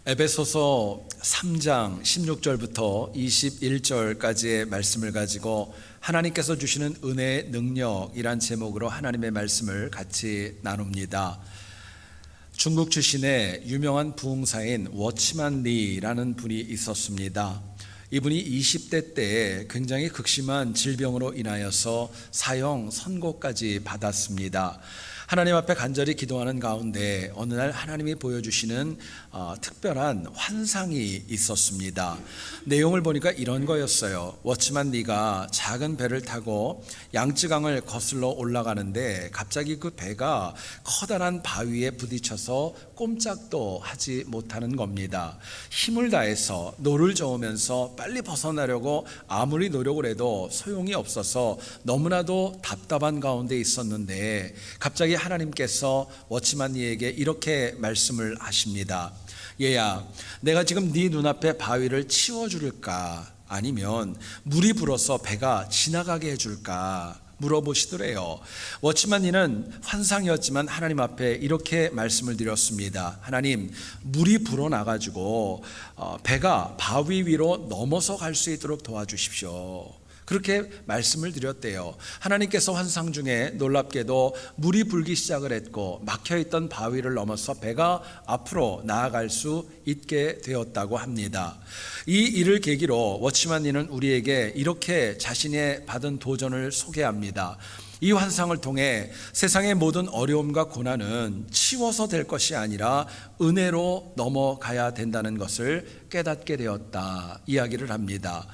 에베소서 3장 16절부터 21절까지의 말씀을 가지고 하나님께서 주시는 은혜의 능력이란 제목으로 하나님의 말씀을 같이 나눕니다. 중국 출신의 유명한 부흥사인 워치만 리라는 분이 있었습니다. 이분이 20대 때에 굉장히 극심한 질병으로 인하여서 사형 선고까지 받았습니다. 하나님 앞에 간절히 기도하는 가운데 어느 날 하나님이 보여주시는 특별한 환상이 있었습니다. 내용을 보니까 이런 거였어요. 워치만 리가 작은 배를 타고 양쯔강을 거슬러 올라가는데 갑자기 그 배가 커다란 바위에 부딪혀서 꼼짝도 하지 못하는 겁니다. 힘을 다해서 노를 저으면서 빨리 벗어나려고 아무리 노력을 해도 소용이 없어서 너무나도 답답한 가운데 있었는데 갑자기 하나님께서 워치만 리에게 이렇게 말씀을 하십니다. 얘야, 내가 지금 네 눈앞에 바위를 치워줄까? 아니면 물이 불어서 배가 지나가게 해줄까? 물어보시더래요. 워치만 리는 환상이었지만 하나님 앞에 이렇게 말씀을 드렸습니다. 하나님, 물이 불어나가지고 배가 바위 위로 넘어서 갈 수 있도록 도와주십시오. 그렇게 말씀을 드렸대요. 하나님께서 환상 중에 놀랍게도 물이 불기 시작을 했고 막혀있던 바위를 넘어서 배가 앞으로 나아갈 수 있게 되었다고 합니다. 이 일을 계기로 워치만 리는 우리에게 이렇게 자신의 받은 도전을 소개합니다. 이 환상을 통해 세상의 모든 어려움과 고난은 치워서 될 것이 아니라 은혜로 넘어가야 된다는 것을 깨닫게 되었다 이야기를 합니다.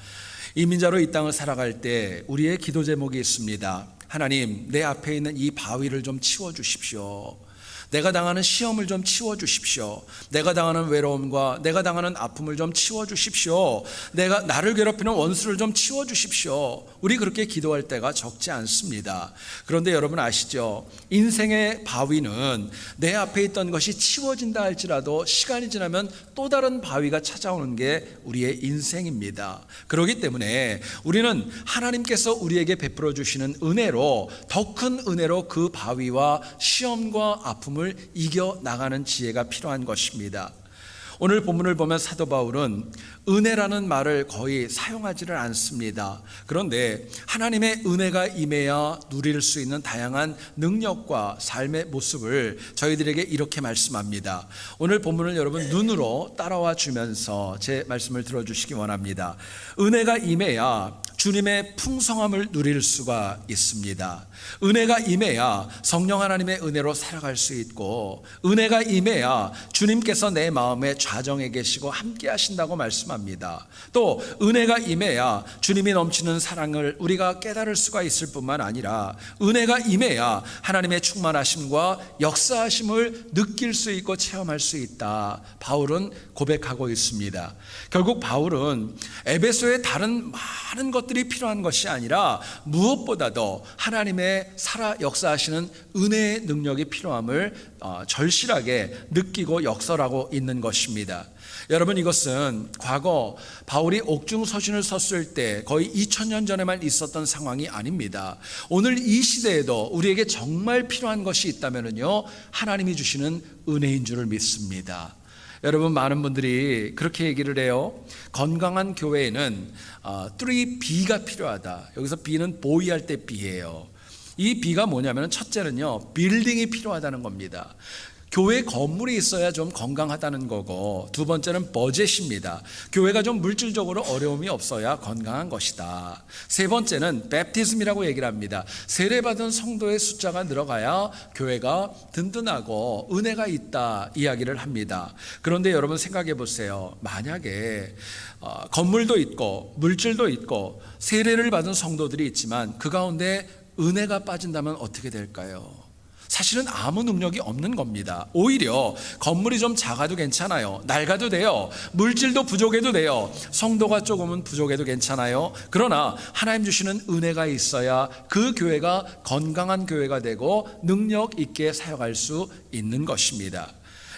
이민자로 이 땅을 살아갈 때 우리의 기도 제목이 있습니다. 하나님, 내 앞에 있는 이 바위를 좀 치워주십시오. 내가 당하는 시험을 좀 치워주십시오. 내가 당하는 외로움과 내가 당하는 아픔을 좀 치워주십시오. 나를 괴롭히는 원수를 좀 치워주십시오. 우리 그렇게 기도할 때가 적지 않습니다. 그런데 여러분 아시죠? 인생의 바위는 내 앞에 있던 것이 치워진다 할지라도 시간이 지나면 또 다른 바위가 찾아오는 게 우리의 인생입니다. 그렇기 때문에 우리는 하나님께서 우리에게 베풀어 주시는 은혜로, 더 큰 은혜로 그 바위와 시험과 아픔을 이겨나가는 지혜가 필요한 것입니다. 오늘 본문을 보면 사도 바울은 은혜라는 말을 거의 사용하지를 않습니다. 그런데 하나님의 은혜가 임해야 누릴 수 있는 다양한 능력과 삶의 모습을 저희들에게 이렇게 말씀합니다. 오늘 본문을 여러분 눈으로 따라와 주면서 제 말씀을 들어주시기 원합니다. 은혜가 임해야 주님의 풍성함을 누릴 수가 있습니다. 은혜가 임해야 성령 하나님의 은혜로 살아갈 수 있고, 은혜가 임해야 주님께서 내 마음에 좌정해 계시고 함께 하신다고 말씀합니다. 또 은혜가 임해야 주님이 넘치는 사랑을 우리가 깨달을 수가 있을 뿐만 아니라 은혜가 임해야 하나님의 충만하심과 역사하심을 느낄 수 있고 체험할 수 있다, 바울은 고백하고 있습니다. 결국 바울은 에베소의 다른 많은 것들이 필요한 것이 아니라 무엇보다도 하나님의 살아 역사하시는 은혜의 능력이 필요함을 절실하게 느끼고 역설하고 있는 것입니다. 여러분, 이것은 과거 바울이 옥중 서신을 썼을 때 거의 2000년 전에만 있었던 상황이 아닙니다. 오늘 이 시대에도 우리에게 정말 필요한 것이 있다면요, 하나님이 주시는 은혜인 줄을 믿습니다. 여러분, 많은 분들이 그렇게 얘기를 해요. 건강한 교회에는 3B가 필요하다. 여기서 B는 보이할 때 B예요. 이 B가 뭐냐면 첫째는요, 빌딩이 필요하다는 겁니다. 교회 건물이 있어야 좀 건강하다는 거고, 두 번째는 버젯입니다. 교회가 좀 물질적으로 어려움이 없어야 건강한 것이다. 세 번째는 베프티즘이라고 얘기를 합니다. 세례받은 성도의 숫자가 늘어가야 교회가 든든하고 은혜가 있다 이야기를 합니다. 그런데 여러분 생각해 보세요. 만약에 건물도 있고 물질도 있고 세례를 받은 성도들이 있지만 그 가운데 은혜가 빠진다면 어떻게 될까요? 사실은 아무 능력이 없는 겁니다. 오히려 건물이 좀 작아도 괜찮아요. 낡아도 돼요. 물질도 부족해도 돼요. 성도가 조금은 부족해도 괜찮아요. 그러나 하나님 주시는 은혜가 있어야 그 교회가 건강한 교회가 되고 능력 있게 사역할 수 있는 것입니다.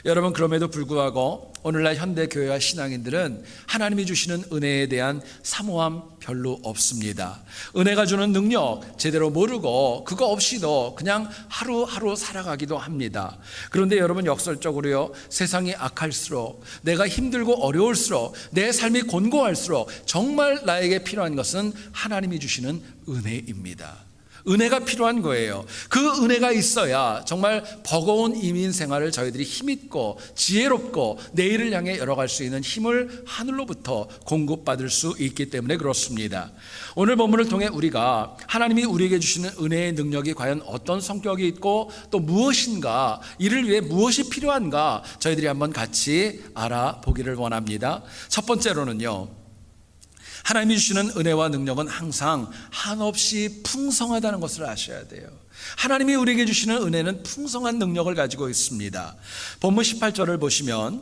여러분, 그럼에도 불구하고 오늘날 현대교회와 신앙인들은 하나님이 주시는 은혜에 대한 사모함 별로 없습니다. 은혜가 주는 능력 제대로 모르고 그거 없이도 그냥 하루하루 살아가기도 합니다. 그런데 여러분, 역설적으로요, 세상이 악할수록, 내가 힘들고 어려울수록, 내 삶이 곤고할수록 정말 나에게 필요한 것은 하나님이 주시는 은혜입니다. 은혜가 필요한 거예요. 그 은혜가 있어야 정말 버거운 이민 생활을 저희들이 힘있고 지혜롭고 내일을 향해 열어갈 수 있는 힘을 하늘로부터 공급받을 수 있기 때문에 그렇습니다. 오늘 본문을 통해 우리가 하나님이 우리에게 주시는 은혜의 능력이 과연 어떤 성격이 있고 또 무엇인가, 이를 위해 무엇이 필요한가 저희들이 한번 같이 알아보기를 원합니다. 첫 번째로는요, 하나님이 주시는 은혜와 능력은 항상 한없이 풍성하다는 것을 아셔야 돼요. 하나님이 우리에게 주시는 은혜는 풍성한 능력을 가지고 있습니다. 본문 18절을 보시면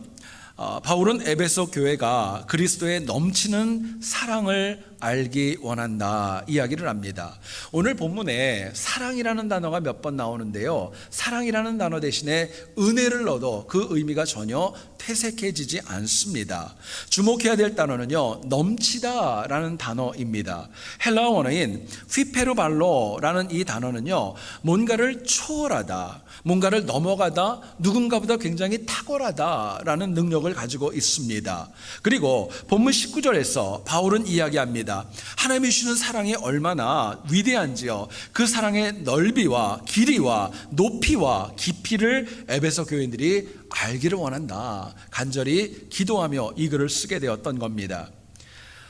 바울은 에베소 교회가 그리스도의 넘치는 사랑을 알기 원한다 이야기를 합니다. 오늘 본문에 사랑이라는 단어가 몇 번 나오는데요, 사랑이라는 단어 대신에 은혜를 넣어도 그 의미가 전혀 퇴색해지지 않습니다. 주목해야 될 단어는요, 넘치다 라는 단어입니다. 헬라어 원어인 휘페르발로라는 이 단어는요, 뭔가를 초월하다, 뭔가를 넘어가다, 누군가보다 굉장히 탁월하다 라는 능력을 가지고 있습니다. 그리고 본문 19절에서 바울은 이야기합니다. 하나님이 주시는 사랑이 얼마나 위대한지요, 그 사랑의 넓이와 길이와 높이와 깊이를 에베소 교인들이 알기를 원한다, 간절히 기도하며 이 글을 쓰게 되었던 겁니다.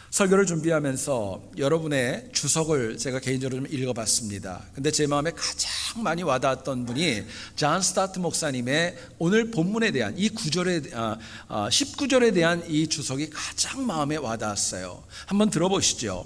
설교를 준비하면서 여러분의 주석을 제가 개인적으로 좀 읽어봤습니다. 근데 제 마음에 가장 많이 와닿았던 분이 존 스타트 목사님의 오늘 본문에 대한 이 19절에 대한 이 주석이 가장 마음에 와닿았어요. 한번 들어보시죠.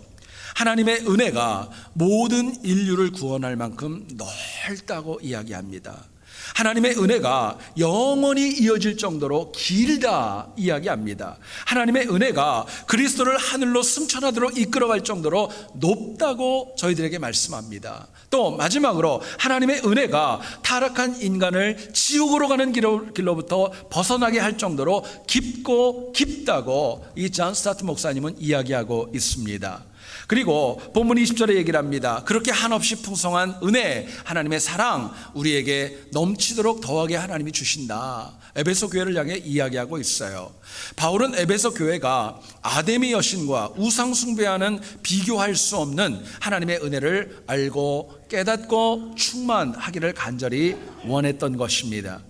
하나님의 은혜가 모든 인류를 구원할 만큼 넓다고 이야기합니다. 하나님의 은혜가 영원히 이어질 정도로 길다 이야기합니다. 하나님의 은혜가 그리스도를 하늘로 승천하도록 이끌어갈 정도로 높다고 저희들에게 말씀합니다. 또 마지막으로 하나님의 은혜가 타락한 인간을 지옥으로 가는 길로부터 벗어나게 할 정도로 깊고 깊다고 이 존 스타트 목사님은 이야기하고 있습니다. 그리고 본문 20절에 얘기를 합니다. 그렇게 한없이 풍성한 은혜, 하나님의 사랑, 우리에게 넘치도록 더하게 하나님이 주신다, 에베소 교회를 향해 이야기하고 있어요. 바울은 에베소 교회가 아데미 여신과 우상 숭배하는 비교할 수 없는 하나님의 은혜를 알고 깨닫고 충만하기를 간절히 원했던 것입니다.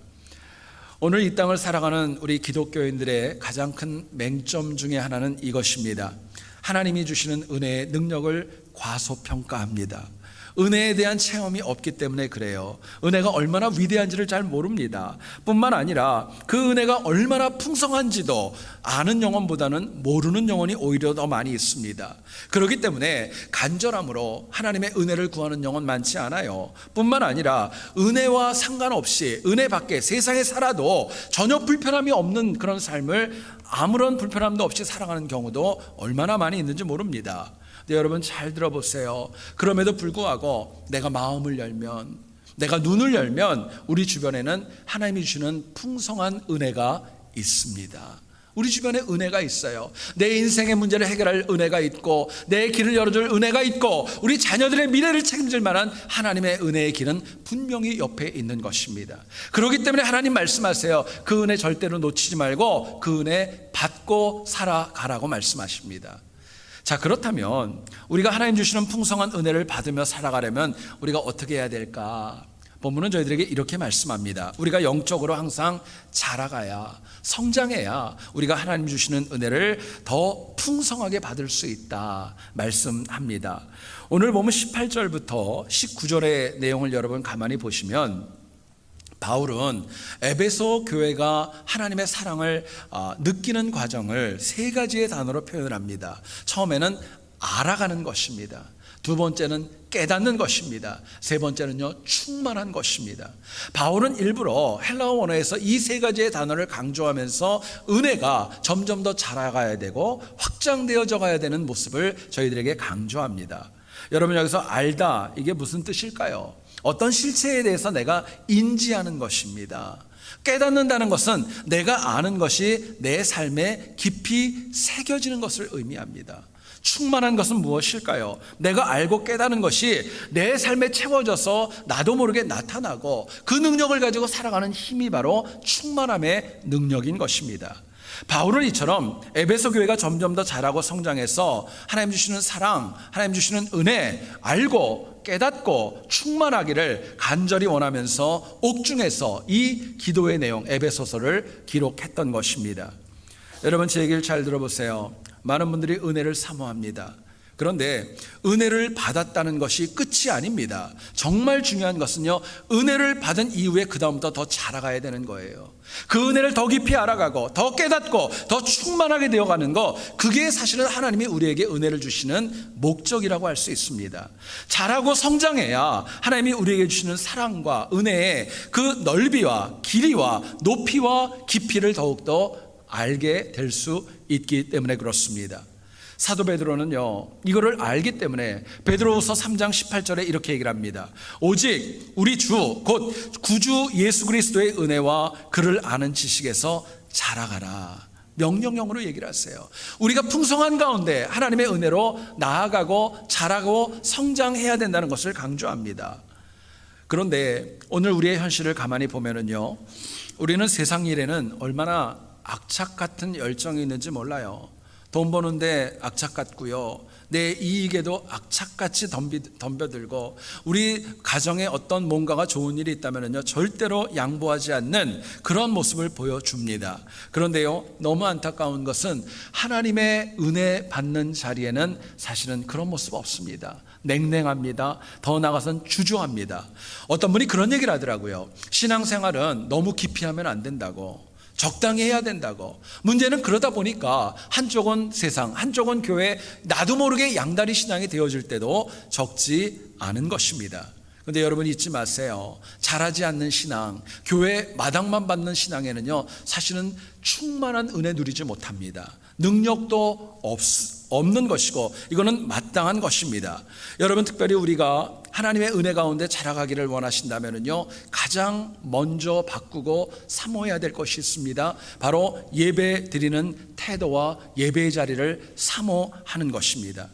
오늘 이 땅을 살아가는 우리 기독교인들의 가장 큰 맹점 중에 하나는 이것입니다. 하나님이 주시는 은혜의 능력을 과소평가합니다. 은혜에 대한 체험이 없기 때문에 그래요. 은혜가 얼마나 위대한지를 잘 모릅니다. 뿐만 아니라 그 은혜가 얼마나 풍성한지도 아는 영혼보다는 모르는 영혼이 오히려 더 많이 있습니다. 그렇기 때문에 간절함으로 하나님의 은혜를 구하는 영혼 많지 않아요. 뿐만 아니라 은혜와 상관없이 은혜 밖에 세상에 살아도 전혀 불편함이 없는 그런 삶을 아무런 불편함도 없이 살아가는 경우도 얼마나 많이 있는지 모릅니다. 근데 여러분 잘 들어보세요. 그럼에도 불구하고 내가 마음을 열면, 내가 눈을 열면 우리 주변에는 하나님이 주시는 풍성한 은혜가 있습니다. 우리 주변에 은혜가 있어요. 내 인생의 문제를 해결할 은혜가 있고, 내 길을 열어줄 은혜가 있고, 우리 자녀들의 미래를 책임질 만한 하나님의 은혜의 길은 분명히 옆에 있는 것입니다. 그렇기 때문에 하나님 말씀하세요. 그 은혜 절대로 놓치지 말고 그 은혜 받고 살아가라고 말씀하십니다. 자, 그렇다면 우리가 하나님 주시는 풍성한 은혜를 받으며 살아가려면 우리가 어떻게 해야 될까? 본문은 저희들에게 이렇게 말씀합니다. 우리가 영적으로 항상 자라가야, 성장해야 우리가 하나님 주시는 은혜를 더 풍성하게 받을 수 있다 말씀합니다. 오늘 보면 18절부터 19절의 내용을 여러분 가만히 보시면 바울은 에베소 교회가 하나님의 사랑을 느끼는 과정을 세 가지의 단어로 표현합니다. 처음에는 알아가는 것입니다. 두 번째는 깨닫는 것입니다. 세 번째는요, 충만한 것입니다. 바울은 일부러 헬라어 원어에서 이 세 가지의 단어를 강조하면서 은혜가 점점 더 자라가야 되고 확장되어져 가야 되는 모습을 저희들에게 강조합니다. 여러분, 여기서 알다, 이게 무슨 뜻일까요? 어떤 실체에 대해서 내가 인지하는 것입니다. 깨닫는다는 것은 내가 아는 것이 내 삶에 깊이 새겨지는 것을 의미합니다. 충만한 것은 무엇일까요? 내가 알고 깨닫는 것이 내 삶에 채워져서 나도 모르게 나타나고 그 능력을 가지고 살아가는 힘이 바로 충만함의 능력인 것입니다. 바울은 이처럼 에베소 교회가 점점 더 자라고 성장해서 하나님 주시는 사랑, 하나님 주시는 은혜, 알고 깨닫고 충만하기를 간절히 원하면서 옥중에서 이 기도의 내용 에베소서를 기록했던 것입니다. 여러분, 제 얘기를 잘 들어보세요. 많은 분들이 은혜를 사모합니다. 그런데 은혜를 받았다는 것이 끝이 아닙니다. 정말 중요한 것은요, 은혜를 받은 이후에 그 다음부터 더 자라가야 되는 거예요. 그 은혜를 더 깊이 알아가고 더 깨닫고 더 충만하게 되어가는 거, 그게 사실은 하나님이 우리에게 은혜를 주시는 목적이라고 할 수 있습니다. 자라고 성장해야 하나님이 우리에게 주시는 사랑과 은혜의 그 넓이와 길이와 높이와 깊이를 더욱더 알게 될 수 있기 때문에 그렇습니다. 사도 베드로는요, 이거를 알기 때문에 베드로후서 3장 18절에 이렇게 얘기를 합니다. 오직 우리 주 곧 구주 예수 그리스도의 은혜와 그를 아는 지식에서 자라가라. 명령형으로 얘기를 하세요. 우리가 풍성한 가운데 하나님의 은혜로 나아가고 자라고 성장해야 된다는 것을 강조합니다. 그런데 오늘 우리의 현실을 가만히 보면은요, 우리는 세상 일에는 얼마나 악착 같은 열정이 있는지 몰라요. 돈 버는데 악착 같고요, 내 이익에도 악착같이 덤벼들고, 우리 가정에 어떤 뭔가가 좋은 일이 있다면요, 절대로 양보하지 않는 그런 모습을 보여줍니다. 그런데요, 너무 안타까운 것은 하나님의 은혜 받는 자리에는 사실은 그런 모습 없습니다. 냉랭합니다. 더 나아가서는 주저합니다. 어떤 분이 그런 얘기를 하더라고요. 신앙생활은 너무 깊이 하면 안 된다고, 적당히 해야 된다고. 문제는 그러다 보니까 한쪽은 세상, 한쪽은 교회, 나도 모르게 양다리 신앙이 되어질 때도 적지 않은 것입니다. 그런데 여러분 잊지 마세요. 잘하지 않는 신앙, 교회 마당만 받는 신앙에는요, 사실은 충만한 은혜 누리지 못합니다. 능력도 없는 것이고, 이거는 마땅한 것입니다. 여러분, 특별히 우리가 하나님의 은혜 가운데 자라가기를 원하신다면요, 가장 먼저 바꾸고 사모해야 될 것이 있습니다. 바로 예배 드리는 태도와 예배의 자리를 사모하는 것입니다.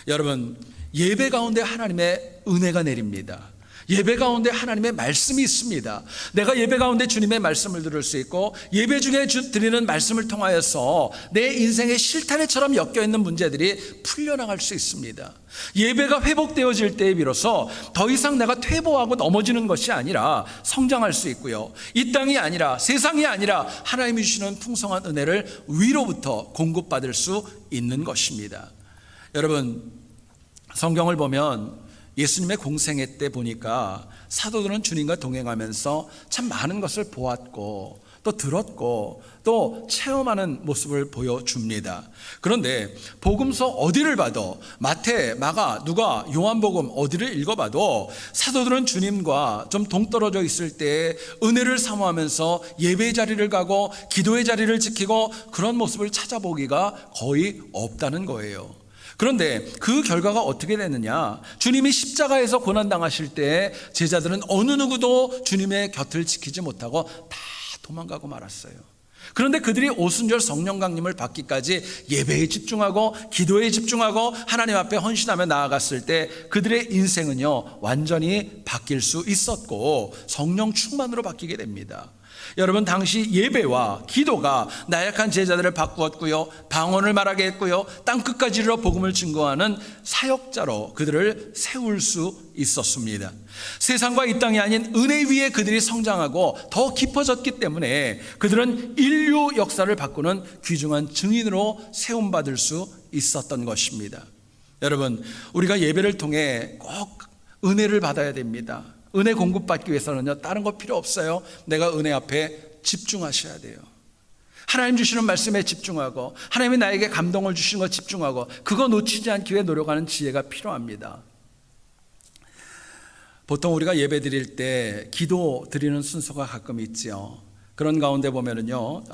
여러분, 예배 가운데 하나님의 은혜가 내립니다. 예배 가운데 하나님의 말씀이 있습니다. 내가 예배 가운데 주님의 말씀을 들을 수 있고, 예배 중에 드리는 말씀을 통하여서 내 인생의 실타래처럼 엮여있는 문제들이 풀려나갈 수 있습니다. 예배가 회복되어질 때에 비로소 더 이상 내가 퇴보하고 넘어지는 것이 아니라 성장할 수 있고요, 이 땅이 아니라 세상이 아니라 하나님이 주시는 풍성한 은혜를 위로부터 공급받을 수 있는 것입니다. 여러분, 성경을 보면 예수님의 공생애 때 보니까 사도들은 주님과 동행하면서 참 많은 것을 보았고 또 들었고 또 체험하는 모습을 보여줍니다. 그런데 복음서 어디를 봐도, 마태, 마가, 누가, 요한복음 어디를 읽어봐도 사도들은 주님과 좀 동떨어져 있을 때 은혜를 사모하면서 예배의 자리를 가고 기도의 자리를 지키고 그런 모습을 찾아보기가 거의 없다는 거예요. 그런데 그 결과가 어떻게 됐느냐? 주님이 십자가에서 고난당하실 때 제자들은 어느 누구도 주님의 곁을 지키지 못하고 다 도망가고 말았어요. 그런데 그들이 오순절 성령 강림을 받기까지 예배에 집중하고 기도에 집중하고 하나님 앞에 헌신하며 나아갔을 때 그들의 인생은요, 완전히 바뀔 수 있었고 성령 충만으로 바뀌게 됩니다. 여러분, 당시 예배와 기도가 나약한 제자들을 바꾸었고요, 방언을 말하게 했고요, 땅끝까지 이르러 복음을 증거하는 사역자로 그들을 세울 수 있었습니다. 세상과 이 땅이 아닌 은혜 위에 그들이 성장하고 더 깊어졌기 때문에 그들은 인류 역사를 바꾸는 귀중한 증인으로 세움받을 수 있었던 것입니다. 여러분, 우리가 예배를 통해 꼭 은혜를 받아야 됩니다. 은혜 공급받기 위해서는요, 다른 거 필요 없어요. 내가 은혜 앞에 집중하셔야 돼요. 하나님 주시는 말씀에 집중하고 하나님이 나에게 감동을 주시는 거 집중하고 그거 놓치지 않기 위해 노력하는 지혜가 필요합니다. 보통 우리가 예배 드릴 때 기도 드리는 순서가 가끔 있지요. 그런 가운데 보면은요,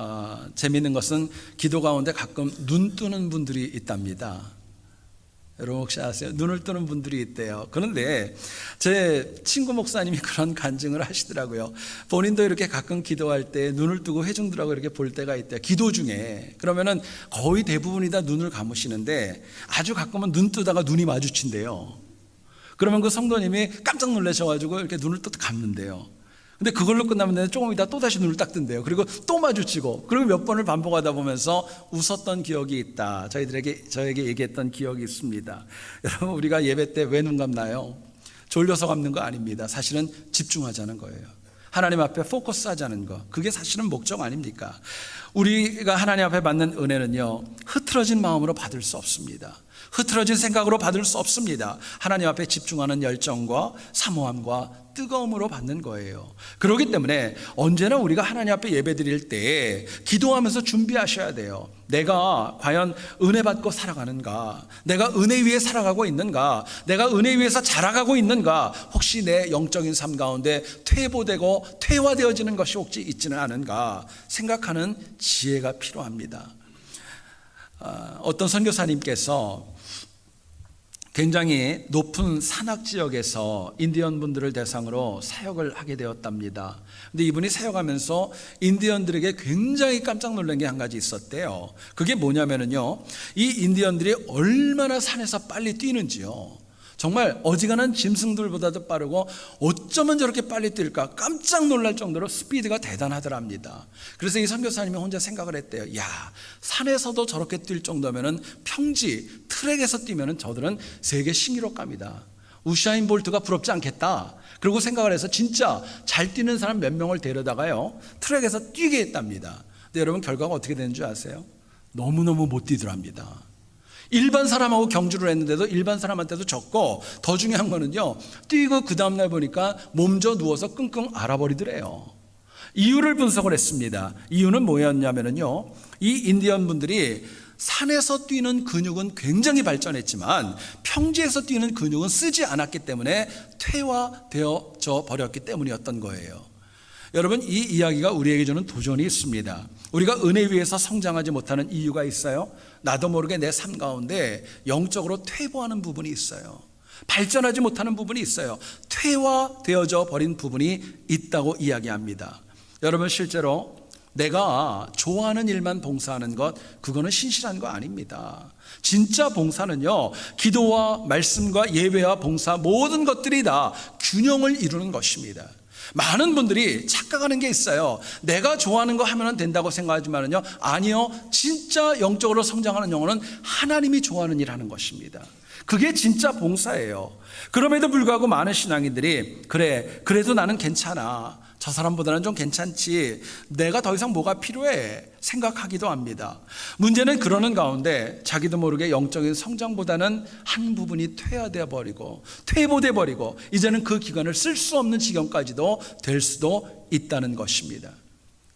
재미있는 것은 기도 가운데 가끔 눈 뜨는 분들이 있답니다. 여러분 혹시 아세요? 눈을 뜨는 분들이 있대요. 그런데 제 친구 목사님이 그런 간증을 하시더라고요. 본인도 이렇게 가끔 기도할 때 눈을 뜨고 회중들하고 이렇게 볼 때가 있대요. 기도 중에. 그러면은 거의 대부분이 다 눈을 감으시는데 아주 가끔은 눈 뜨다가 눈이 마주친대요. 그러면 그 성도님이 깜짝 놀라셔가지고 이렇게 눈을 또 감는데요. 근데 그걸로 끝나면 조금 이따 또 다시 눈을 딱 뜬대요. 그리고 또 마주치고, 그리고 몇 번을 반복하다 보면서 웃었던 기억이 있다. 저에게 얘기했던 기억이 있습니다. 여러분, 우리가 예배 때 왜 눈 감나요? 졸려서 감는 거 아닙니다. 사실은 집중하자는 거예요. 하나님 앞에 포커스 하자는 거. 그게 사실은 목적 아닙니까? 우리가 하나님 앞에 받는 은혜는요, 흐트러진 마음으로 받을 수 없습니다. 흐트러진 생각으로 받을 수 없습니다. 하나님 앞에 집중하는 열정과 사모함과 뜨거움으로 받는 거예요. 그렇기 때문에 언제나 우리가 하나님 앞에 예배 드릴 때 기도하면서 준비하셔야 돼요. 내가 과연 은혜 받고 살아가는가? 내가 은혜 위에 살아가고 있는가? 내가 은혜 위에서 자라가고 있는가? 혹시 내 영적인 삶 가운데 퇴보되고 퇴화되어지는 것이 혹시 있지는 않은가? 생각하는 지혜가 필요합니다. 어떤 선교사님께서 굉장히 높은 산악 지역에서 인디언 분들을 대상으로 사역을 하게 되었답니다. 근데 이분이 사역하면서 인디언들에게 굉장히 깜짝 놀란 게 한 가지 있었대요. 그게 뭐냐면요, 이 인디언들이 얼마나 산에서 빨리 뛰는지요. 정말 어지간한 짐승들보다도 빠르고 어쩌면 저렇게 빨리 뛸까 깜짝 놀랄 정도로 스피드가 대단하더랍니다. 그래서 이 선교사님이 혼자 생각을 했대요. 야, 산에서도 저렇게 뛸 정도면은 평지 트랙에서 뛰면은 저들은 세계 신기록감이다. 우사인 볼트가 부럽지 않겠다. 그리고 생각을 해서 진짜 잘 뛰는 사람 몇 명을 데려다가요, 트랙에서 뛰게 했답니다. 근데 여러분, 결과가 어떻게 되는 줄 아세요? 너무너무 못 뛰더랍니다. 일반 사람하고 경주를 했는데도 일반 사람한테도 졌고, 더 중요한 거는요, 뛰고 그 다음날 보니까 몸져 누워서 끙끙 앓아버리더래요. 이유를 분석을 했습니다. 이유는 뭐였냐면요, 이 인디언 분들이 산에서 뛰는 근육은 굉장히 발전했지만 평지에서 뛰는 근육은 쓰지 않았기 때문에 퇴화되어져 버렸기 때문이었던 거예요. 여러분, 이 이야기가 우리에게 주는 도전이 있습니다. 우리가 은혜 위에서 성장하지 못하는 이유가 있어요. 나도 모르게 내 삶 가운데 영적으로 퇴보하는 부분이 있어요. 발전하지 못하는 부분이 있어요. 퇴화되어져 버린 부분이 있다고 이야기합니다. 여러분, 실제로 내가 좋아하는 일만 봉사하는 것, 그거는 신실한 거 아닙니다. 진짜 봉사는요, 기도와 말씀과 예배와 봉사, 모든 것들이 다 균형을 이루는 것입니다. 많은 분들이 착각하는 게 있어요. 내가 좋아하는 거 하면 된다고 생각하지만요, 아니요, 진짜 영적으로 성장하는 영혼은 하나님이 좋아하는 일 하는 것입니다. 그게 진짜 봉사예요. 그럼에도 불구하고 많은 신앙인들이 그래도 나는 괜찮아, 저 사람보다는 좀 괜찮지, 내가 더 이상 뭐가 필요해 생각하기도 합니다. 문제는 그러는 가운데 자기도 모르게 영적인 성장보다는 한 부분이 퇴화되어 버리고 퇴보돼 버리고 이제는 그 기간을 쓸 수 없는 지경까지도 될 수도 있다는 것입니다.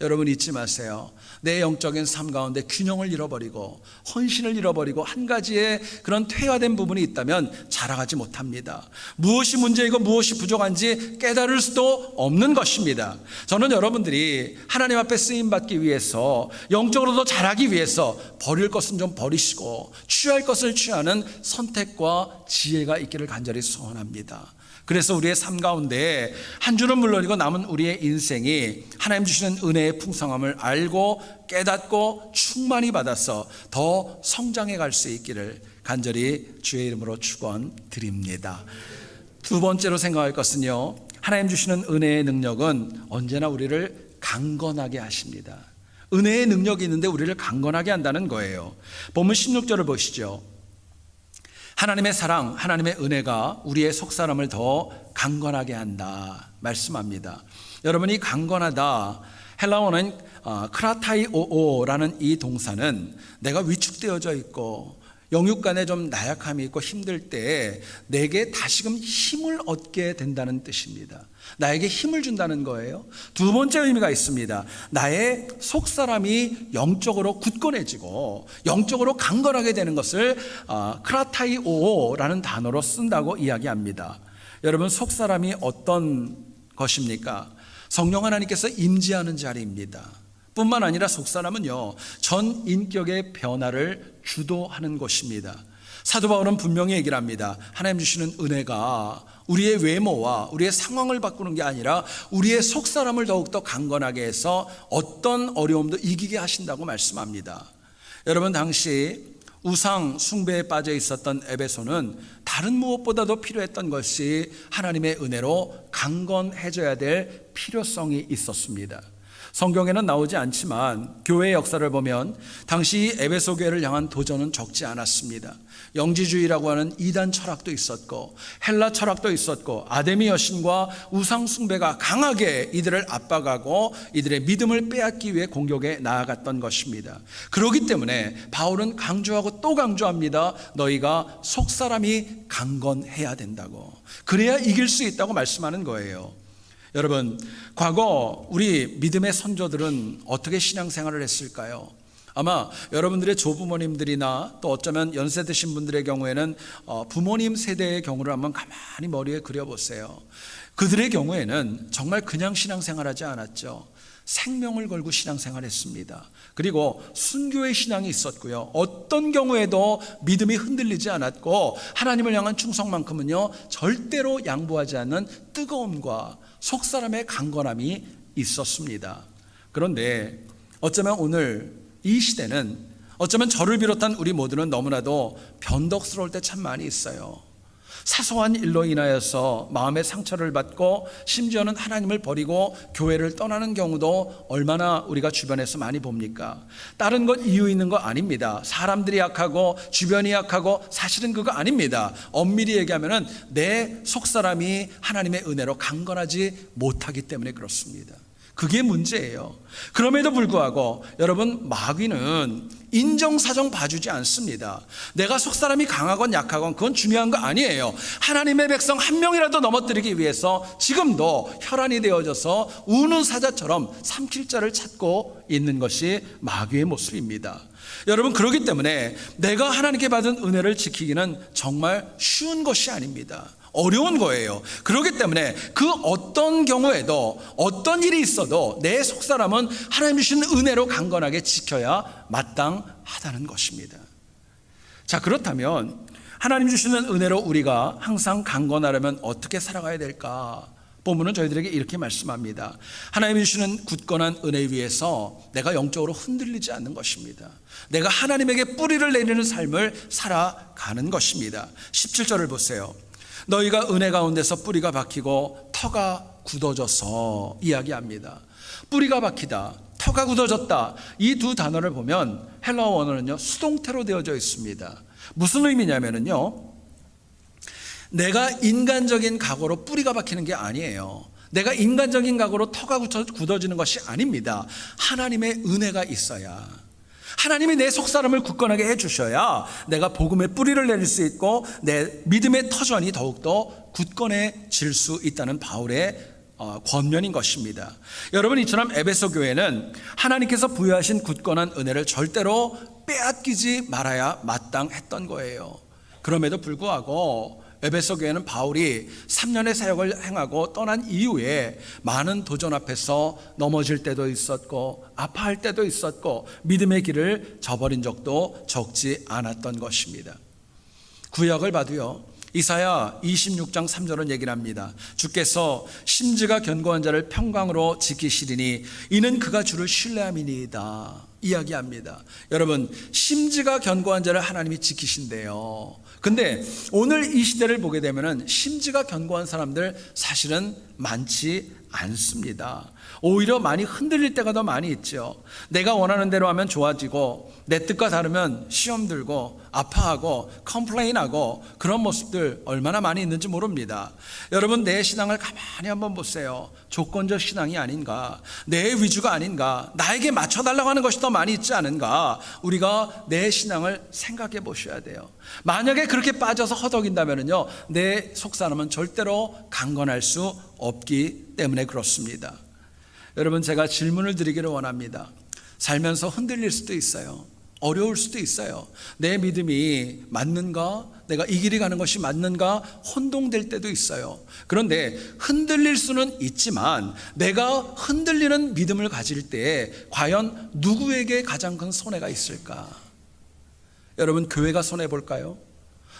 여러분, 잊지 마세요. 내 영적인 삶 가운데 균형을 잃어버리고 헌신을 잃어버리고 한 가지의 그런 퇴화된 부분이 있다면 자라가지 못합니다. 무엇이 문제이고 무엇이 부족한지 깨달을 수도 없는 것입니다. 저는 여러분들이 하나님 앞에 쓰임받기 위해서, 영적으로도 자라기 위해서 버릴 것은 좀 버리시고 취할 것을 취하는 선택과 지혜가 있기를 간절히 소원합니다. 그래서 우리의 삶 가운데 한 주는 물론이고 남은 우리의 인생이 하나님 주시는 은혜의 풍성함을 알고 깨닫고 충만히 받아서 더 성장해 갈 수 있기를 간절히 주의 이름으로 축원드립니다. 두 번째로 생각할 것은요, 하나님 주시는 은혜의 능력은 언제나 우리를 강건하게 하십니다. 은혜의 능력이 있는데 우리를 강건하게 한다는 거예요. 본문 16절을 보시죠. 하나님의 사랑, 하나님의 은혜가 우리의 속사람을 더 강건하게 한다 말씀합니다. 여러분이 강건하다, 헬라어는 크라타이오오라는 이 동사는 내가 위축되어져 있고 영육간에 좀 나약함이 있고 힘들 때 내게 다시금 힘을 얻게 된다는 뜻입니다. 나에게 힘을 준다는 거예요. 두 번째 의미가 있습니다. 나의 속사람이 영적으로 굳건해지고 영적으로 강건하게 되는 것을 크라타이오라는 단어로 쓴다고 이야기합니다. 여러분, 속사람이 어떤 것입니까? 성령 하나님께서 임재하는 자리입니다. 뿐만 아니라 속사람은요, 전 인격의 변화를 주도하는 곳입니다. 사도 바울은 분명히 얘기를 합니다. 하나님 주시는 은혜가 우리의 외모와 우리의 상황을 바꾸는 게 아니라 우리의 속사람을 더욱더 강건하게 해서 어떤 어려움도 이기게 하신다고 말씀합니다. 여러분, 당시 우상 숭배에 빠져 있었던 에베소는 다른 무엇보다도 필요했던 것이 하나님의 은혜로 강건해져야 될 필요성이 있었습니다. 성경에는 나오지 않지만 교회의 역사를 보면 당시 에베소 교회를 향한 도전은 적지 않았습니다. 영지주의라고 하는 이단 철학도 있었고 헬라 철학도 있었고 아데미 여신과 우상 숭배가 강하게 이들을 압박하고 이들의 믿음을 빼앗기 위해 공격에 나아갔던 것입니다. 그렇기 때문에 바울은 강조하고 또 강조합니다. 너희가 속사람이 강건해야 된다고. 그래야 이길 수 있다고 말씀하는 거예요. 여러분, 과거 우리 믿음의 선조들은 어떻게 신앙생활을 했을까요? 아마 여러분들의 조부모님들이나 또 어쩌면 연세 드신 분들의 경우에는 부모님 세대의 경우를 한번 가만히 머리에 그려보세요. 그들의 경우에는 정말 그냥 신앙생활하지 않았죠. 생명을 걸고 신앙생활했습니다. 그리고 순교의 신앙이 있었고요. 어떤 경우에도 믿음이 흔들리지 않았고 하나님을 향한 충성만큼은요 절대로 양보하지 않는 뜨거움과 속사람의 강건함이 있었습니다. 그런데 어쩌면 오늘 이 시대는 어쩌면 저를 비롯한 우리 모두는 너무나도 변덕스러울 때 참 많이 있어요. 사소한 일로 인하여서 마음의 상처를 받고 심지어는 하나님을 버리고 교회를 떠나는 경우도 얼마나 우리가 주변에서 많이 봅니까? 다른 것 이유 있는 거 아닙니다. 사람들이 약하고 주변이 약하고 사실은 그거 아닙니다. 엄밀히 얘기하면 내 속사람이 하나님의 은혜로 강건하지 못하기 때문에 그렇습니다. 그게 문제예요. 그럼에도 불구하고 여러분, 마귀는 인정사정 봐주지 않습니다. 내가 속사람이 강하건 약하건 그건 중요한 거 아니에요. 하나님의 백성 한 명이라도 넘어뜨리기 위해서 지금도 혈안이 되어져서 우는 사자처럼 삼킬 자를 찾고 있는 것이 마귀의 모습입니다. 여러분, 그렇기 때문에 내가 하나님께 받은 은혜를 지키기는 정말 쉬운 것이 아닙니다. 어려운 거예요. 그렇기 때문에 그 어떤 경우에도 어떤 일이 있어도 내 속사람은 하나님 주신 은혜로 강건하게 지켜야 마땅하다는 것입니다. 자, 그렇다면 하나님 주시는 은혜로 우리가 항상 강건하려면 어떻게 살아가야 될까? 본문은 저희들에게 이렇게 말씀합니다. 하나님 주시는 굳건한 은혜 위에서 내가 영적으로 흔들리지 않는 것입니다. 내가 하나님에게 뿌리를 내리는 삶을 살아가는 것입니다. 17절을 보세요. 너희가 은혜 가운데서 뿌리가 박히고 터가 굳어져서 이야기합니다. 뿌리가 박히다, 터가 굳어졌다, 이 두 단어를 보면 헬라어 원어는요 수동태로 되어져 있습니다. 무슨 의미냐면요, 내가 인간적인 각오로 뿌리가 박히는 게 아니에요. 내가 인간적인 각오로 터가 굳어지는 것이 아닙니다. 하나님의 은혜가 있어야, 하나님이 내 속사람을 굳건하게 해주셔야 내가 복음의 뿌리를 내릴 수 있고 내 믿음의 터전이 더욱더 굳건해질 수 있다는 바울의 권면인 것입니다. 여러분, 이처럼 에베소 교회는 하나님께서 부여하신 굳건한 은혜를 절대로 빼앗기지 말아야 마땅했던 거예요. 그럼에도 불구하고 에베소 교회는 바울이 3년의 사역을 행하고 떠난 이후에 많은 도전 앞에서 넘어질 때도 있었고 아파할 때도 있었고 믿음의 길을 저버린 적도 적지 않았던 것입니다. 구약을 봐도요, 이사야 26장 3절은 얘기를 합니다. 주께서 심지가 견고한 자를 평강으로 지키시리니 이는 그가 주를 신뢰함이니이다 이야기합니다. 여러분, 심지가 견고한 자를 하나님이 지키신대요. 근데 오늘 이 시대를 보게 되면은 심지가 견고한 사람들 사실은 많지 않습니다. 오히려 많이 흔들릴 때가 더 많이 있죠. 내가 원하는 대로 하면 좋아지고 내 뜻과 다르면 시험 들고 아파하고 컴플레인하고 그런 모습들 얼마나 많이 있는지 모릅니다. 여러분, 내 신앙을 가만히 한번 보세요. 조건적 신앙이 아닌가, 내 위주가 아닌가, 나에게 맞춰달라고 하는 것이 더 많이 있지 않은가, 우리가 내 신앙을 생각해 보셔야 돼요. 만약에 그렇게 빠져서 허덕인다면요, 내 속사람은 절대로 강건할 수 없기 때문에 그렇습니다. 여러분, 제가 질문을 드리기를 원합니다. 살면서 흔들릴 수도 있어요. 어려울 수도 있어요. 내 믿음이 맞는가? 내가 이 길이 가는 것이 맞는가? 혼동될 때도 있어요. 그런데 흔들릴 수는 있지만 내가 흔들리는 믿음을 가질 때 과연 누구에게 가장 큰 손해가 있을까? 여러분, 교회가 손해볼까요?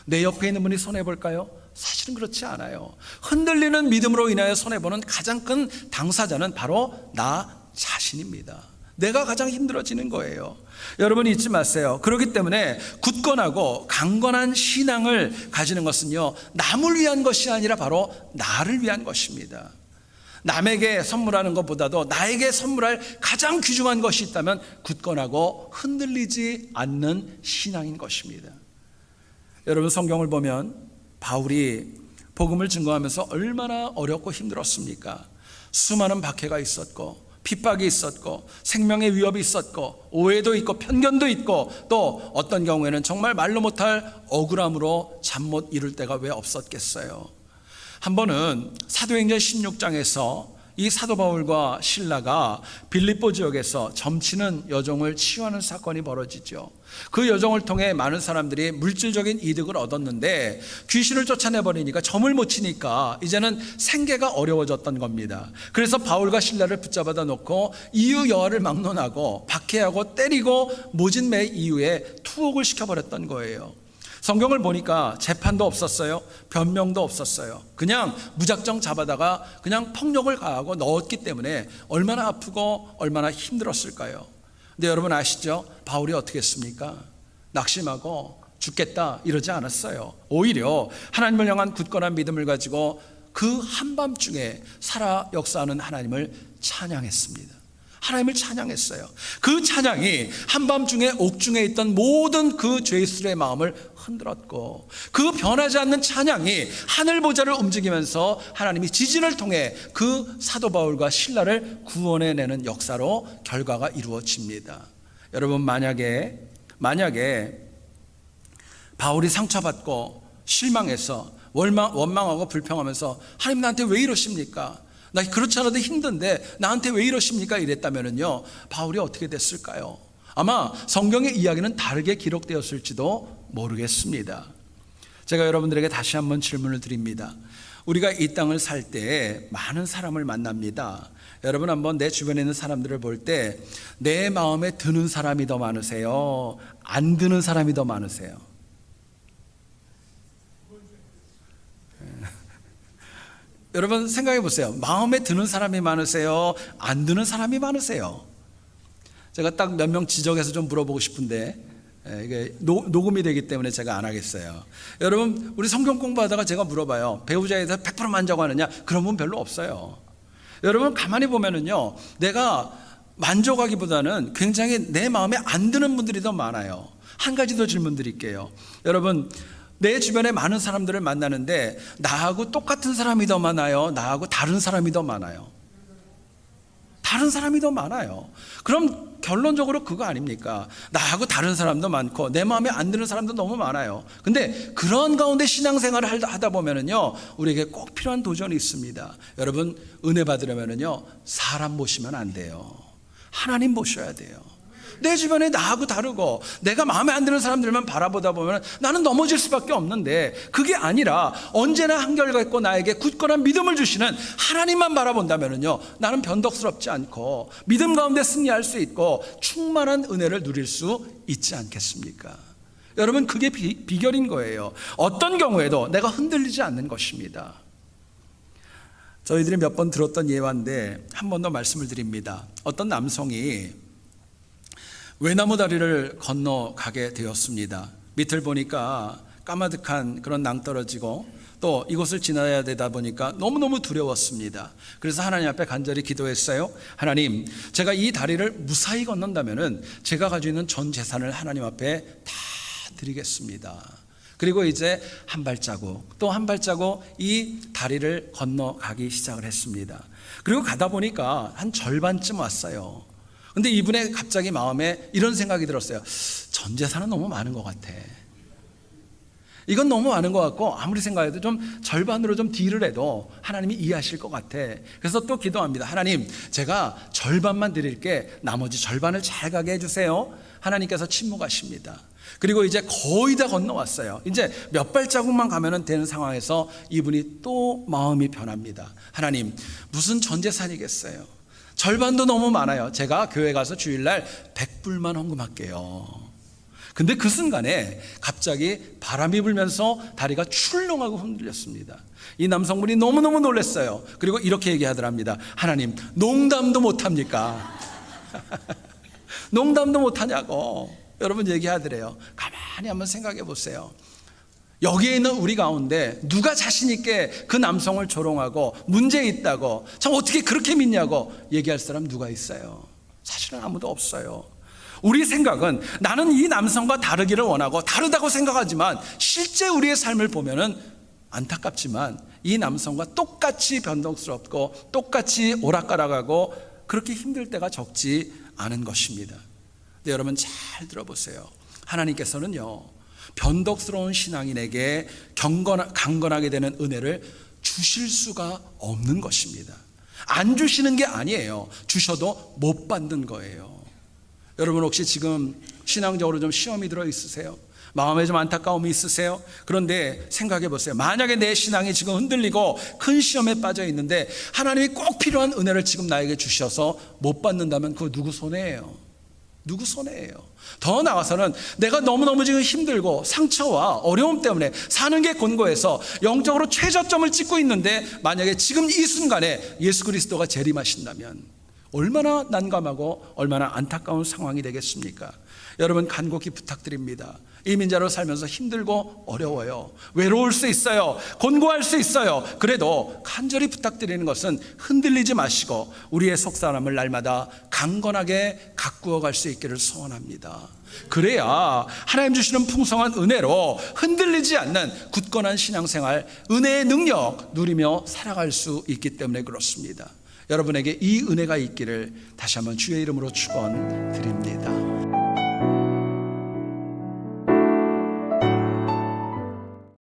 내 옆에 있는 분이 손해볼까요? 사실은 그렇지 않아요. 흔들리는 믿음으로 인하여 손해보는 가장 큰 당사자는 바로 나 자신입니다. 내가 가장 힘들어지는 거예요. 여러분 잊지 마세요. 그렇기 때문에 굳건하고 강건한 신앙을 가지는 것은요, 남을 위한 것이 아니라 바로 나를 위한 것입니다. 남에게 선물하는 것보다도 나에게 선물할 가장 귀중한 것이 있다면 굳건하고 흔들리지 않는 신앙인 것입니다. 여러분 성경을 보면 바울이 복음을 증거하면서 얼마나 어렵고 힘들었습니까? 수많은 박해가 있었고 핍박이 있었고 생명의 위협이 있었고 오해도 있고 편견도 있고 또 어떤 경우에는 정말 말로 못할 억울함으로 잠 못 이룰 때가 왜 없었겠어요? 한 번은 사도행전 16장에서 이 사도 바울과 실라가 빌립보 지역에서 점치는 여종을 치유하는 사건이 벌어지죠. 그 여종을 통해 많은 사람들이 물질적인 이득을 얻었는데 귀신을 쫓아내버리니까 점을 못 치니까 이제는 생계가 어려워졌던 겁니다. 그래서 바울과 실라를 붙잡아다 놓고 이유 여하를 막론하고 박해하고 때리고 모진 매 이후에 투옥을 시켜버렸던 거예요. 성경을 보니까 재판도 없었어요. 변명도 없었어요. 그냥 무작정 잡아다가 그냥 폭력을 가하고 넣었기 때문에 얼마나 아프고 얼마나 힘들었을까요? 근데 여러분 아시죠? 바울이 어떻게 했습니까? 낙심하고 죽겠다 이러지 않았어요. 오히려 하나님을 향한 굳건한 믿음을 가지고 그 한밤중에 살아 역사하는 하나님을 찬양했습니다. 하나님을 찬양했어요. 그 찬양이 한밤중에 옥중에 있던 모든 그 죄수들의 마음을 흔들었고 그 변하지 않는 찬양이 하늘 보좌를 움직이면서 하나님이 지진을 통해 그 사도 바울과 실라를 구원해내는 역사로 결과가 이루어집니다. 여러분 만약에 바울이 상처받고 실망해서 원망하고 불평하면서 하나님 나한테 왜 이러십니까? 나 그렇지 않아도 힘든데 나한테 왜 이러십니까? 이랬다면요 바울이 어떻게 됐을까요? 아마 성경의 이야기는 다르게 기록되었을지도 모르겠습니다. 제가 여러분들에게 다시 한번 질문을 드립니다. 우리가 이 땅을 살 때 많은 사람을 만납니다. 여러분 한번 내 주변에 있는 사람들을 볼 때 내 마음에 드는 사람이 더 많으세요? 안 드는 사람이 더 많으세요? 여러분 생각해 보세요. 마음에 드는 사람이 많으세요? 안 드는 사람이 많으세요? 제가 딱 몇 명 지적해서 좀 물어보고 싶은데 이게 녹음이 되기 때문에 제가 안 하겠어요. 여러분 우리 성경 공부하다가 제가 물어봐요. 배우자에서 100% 만족하느냐? 그런 분 별로 없어요. 여러분 가만히 보면은요 내가 만족하기보다는 굉장히 내 마음에 안 드는 분들이 더 많아요. 한 가지 더 질문 드릴게요. 여러분 내 주변에 많은 사람들을 만나는데 나하고 똑같은 사람이 더 많아요? 나하고 다른 사람이 더 많아요? 다른 사람이 더 많아요. 그럼 결론적으로 그거 아닙니까? 나하고 다른 사람도 많고 내 마음에 안 드는 사람도 너무 많아요. 근데 그런 가운데 신앙생활을 하다 보면은요 우리에게 꼭 필요한 도전이 있습니다. 여러분 은혜 받으려면은요 사람 보시면 안 돼요. 하나님 보셔야 돼요. 내 주변에 나하고 다르고 내가 마음에 안 드는 사람들만 바라보다 보면 나는 넘어질 수밖에 없는데 그게 아니라 언제나 한결같고 나에게 굳건한 믿음을 주시는 하나님만 바라본다면요 나는 변덕스럽지 않고 믿음 가운데 승리할 수 있고 충만한 은혜를 누릴 수 있지 않겠습니까? 여러분 그게 비결인 거예요. 어떤 경우에도 내가 흔들리지 않는 것입니다. 저희들이 몇 번 들었던 예화인데 한 번 더 말씀을 드립니다. 어떤 남성이 외나무 다리를 건너가게 되었습니다. 밑을 보니까 까마득한 그런 낭떠러지고 또 이곳을 지나야 되다 보니까 너무너무 두려웠습니다. 그래서 하나님 앞에 간절히 기도했어요. 하나님, 제가 이 다리를 무사히 건넌다면은 제가 가지고 있는 전 재산을 하나님 앞에 다 드리겠습니다. 그리고 이제 한 발자국 또 한 발자국 이 다리를 건너가기 시작을 했습니다. 그리고 가다 보니까 한 절반쯤 왔어요. 근데 이분의 갑자기 마음에 이런 생각이 들었어요. 전 재산은 너무 많은 것 같아. 이건 너무 많은 것 같고 아무리 생각해도 좀 절반으로 좀 딜을 해도 하나님이 이해하실 것 같아. 그래서 또 기도합니다. 하나님, 제가 절반만 드릴게 나머지 절반을 잘 가게 해주세요. 하나님께서 침묵하십니다. 그리고 이제 거의 다 건너왔어요. 이제 몇 발자국만 가면 되는 상황에서 이분이 또 마음이 변합니다. 하나님, 무슨 전 재산이겠어요? 절반도 너무 많아요. 제가 교회 가서 주일날 100불만 헌금할게요. 근데 그 순간에 갑자기 바람이 불면서 다리가 출렁하고 흔들렸습니다. 이 남성분이 너무너무 놀랐어요. 그리고 이렇게 얘기하더랍니다. 하나님, 농담도 못합니까? 농담도 못하냐고 여러분 얘기하더래요. 가만히 한번 생각해 보세요. 여기에 있는 우리 가운데 누가 자신 있게 그 남성을 조롱하고 문제 있다고 참 어떻게 그렇게 믿냐고 얘기할 사람 누가 있어요? 사실은 아무도 없어요. 우리 생각은 나는 이 남성과 다르기를 원하고 다르다고 생각하지만 실제 우리의 삶을 보면은 안타깝지만 이 남성과 똑같이 변덕스럽고 똑같이 오락가락하고 그렇게 힘들 때가 적지 않은 것입니다. 근데 여러분 잘 들어보세요. 하나님께서는요, 변덕스러운 신앙인에게 강건하게 되는 은혜를 주실 수가 없는 것입니다. 안 주시는 게 아니에요. 주셔도 못 받는 거예요. 여러분 혹시 지금 신앙적으로 좀 시험이 들어 있으세요? 마음에 좀 안타까움이 있으세요? 그런데 생각해 보세요. 만약에 내 신앙이 지금 흔들리고 큰 시험에 빠져 있는데 하나님이 꼭 필요한 은혜를 지금 나에게 주셔서 못 받는다면 그거 누구 손해예요? 누구 손해예요? 더 나아가서는 내가 너무너무 지금 힘들고 상처와 어려움 때문에 사는 게 곤고해서 영적으로 최저점을 찍고 있는데 만약에 지금 이 순간에 예수 그리스도가 재림하신다면 얼마나 난감하고 얼마나 안타까운 상황이 되겠습니까? 여러분 간곡히 부탁드립니다. 이민자로 살면서 힘들고 어려워요. 외로울 수 있어요. 곤고할 수 있어요. 그래도 간절히 부탁드리는 것은 흔들리지 마시고 우리의 속사람을 날마다 강건하게 가꾸어 갈 수 있기를 소원합니다. 그래야 하나님 주시는 풍성한 은혜로 흔들리지 않는 굳건한 신앙생활, 은혜의 능력 누리며 살아갈 수 있기 때문에 그렇습니다. 여러분에게 이 은혜가 있기를 다시 한번 주의 이름으로 축원드립니다.